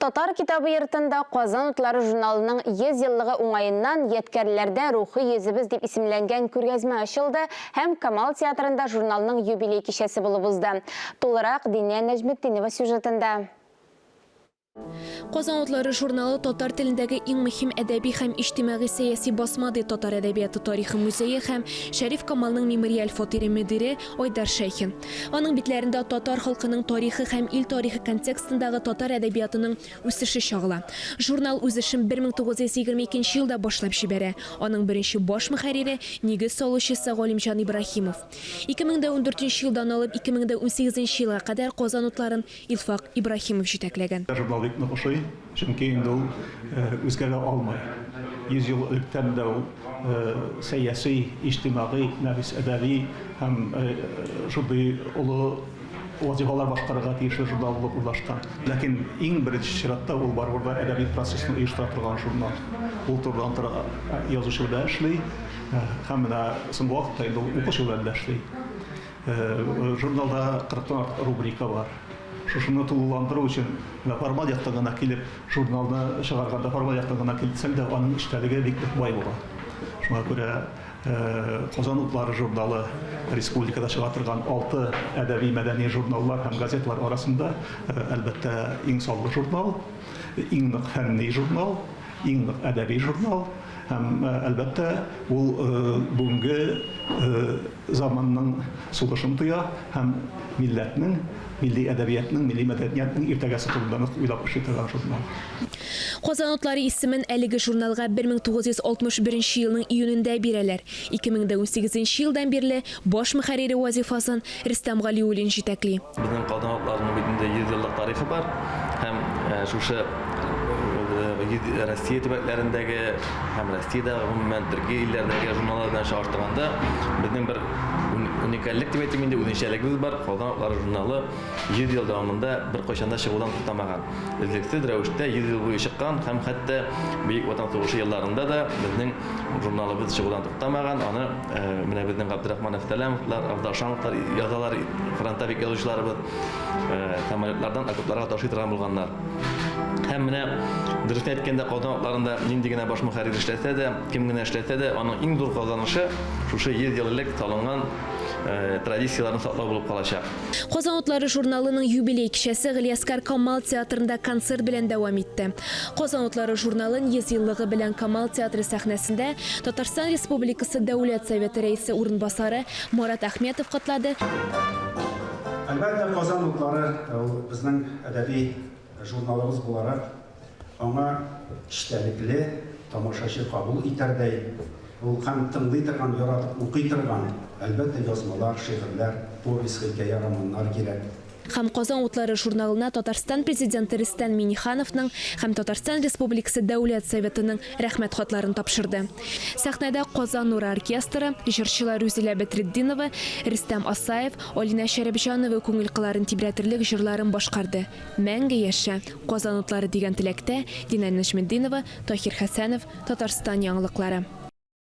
Татар китабы йортында Казан утлары журналының 100 еллыгы уңайыннан еткерләрдә рухи йөзебез дип исемләнгән күргәзмә ачылды һәм Камал театрында журналның юбилей кичәсе булып узды. Тулырак Диния Нәҗметдинова сюжетында. Казан утлары журналы татар телендәге иң мөһим әдәби һәм иҗтимагый сәяси басмады татар әдәбияты тарихы музее һәм Шәриф Камалның мемориаль фотиры мөдире Айдар Шәйхин. Аның битләрендә татар халкының тарихы һәм ил тарихы контекстындагы татар әдәбиятының үсеше чагыла. Журнал үз эшен 1922 елда башлап җибәрә. Аның беренче баш мөхәррире нигез салучысы Галимҗан Ибраһимов. 2014 елдан алып 2018 елга кадәр Казан утларын Илфак Ибраһимов җитәкләгән. Бик ошый, чөнки инде ул үзгәрә алмый. 100 ел электән дә ул сәяси, иҗтимагый, нәфис әдәби һәм шундый олы вазифалар башкарырга тиешле журнал булып урнашкан. Ләкин иң беренче чиратта ул барыбызда әдәби процессны оештыра торган журнал. Ул турыдан тора язучы белән эшли, һәм менә соңгы вакытта инде ул укучы белән эшли. Журналда 40-тан артык рубрика бар. Шушыны тулыландыру өчен формат яктан гына килеп, журналны чыгарганда формат яктан гына килсәң дә, аның эштәлеге бик бай була. Шуңа күрә Казан утлары журналы республикада чыга торган 6 әдәби-мәдәни журналлар һәм газеталар арасында әлбәттә иң саллы журнал, иң нык фәнни журнал, иң нык әдәби журнал һәм әлбәттә ул бүгенге заманның сулышын тоя һәм милләтнең milli әдәбиятның, milli мәдәниятның иртәгәсе турында уйлап эшли торган журнал. Казан утлары исемен әлеге журналга 1961 елның июнендә бирәләр. 2018 елдан бирле баш мөхәррире вазифасын Рөстәм Галиуллин җитәкли. Безнең Казан утларының битендә 100 еллык тарихы бар һәм шушы Россия төбәкләрендәге һәм Россиядә гомумән төрки илләрдәге журналлардан чыгартылганда безнең бер уникальлек дип әйтим инде, үзенчәлегебез бар. Казан утлары журналы 100 ел дәвамында бер кайчанда чыгудан туктамаган. Үзлексез рәвештә 100 ел буе чыккан һәм хәтта Бөек Ватан сугышы елларында да безнең журналыбыз чыгудан туктамаган. Аны менә безнең Габдрахман Әфтәләмовлар, Авдашановлар язалар, фронтовик язучыларыбыз самолетлардан окопларга ташый торган булганнар. Һәм менә дөрес әйткәндә Казан утларында нинди генә баш мөхәррир эшләсә дә, кем генә эшләсә дә, аның иң зур казанышы шушы 100 ел элек салынган традицияларны саклау булып калачак. Казан утлары журналының юбилей кичәсе Галиаскар Камал театрында концерт белән дәвам итте. Казан утлары журналын 100 еллыгы белән Камал театры сәхнәсендә Татарстан Республикасы Дәүләт Советы рәисе урынбасары Марат Әхметов котлады. Әлбәттә, Казан утлары безнең әдәби журналыбыз буларак, аңа эчтәлекле тамашачы кабул итәрдәй, ул һәм тыңлый торган, яратып укый торган, әлбәттә, язмалар, шигырьләр, повесть, хикәя, романнар кирәк. Һәм Казан утлары журналына Татарстан президенты Рөстәм Миңнехановның һәм Татарстан Республикасы Дәүләт Советының рәхмәт хатларын тапшырды. Сәхнәдә Казан нуры оркестры, җырчылар Рүзилә Бәдретдинова, Рөстәм Асаев, Алина Шәрәбҗанова күңел кыларын тибрәтерлек җырларын башкарды. Мәңге яшә, Казан утлары дигән теләктә Динә Нәҗметдинова, Таһир Хәсәнов, Татарстан яңалыклары.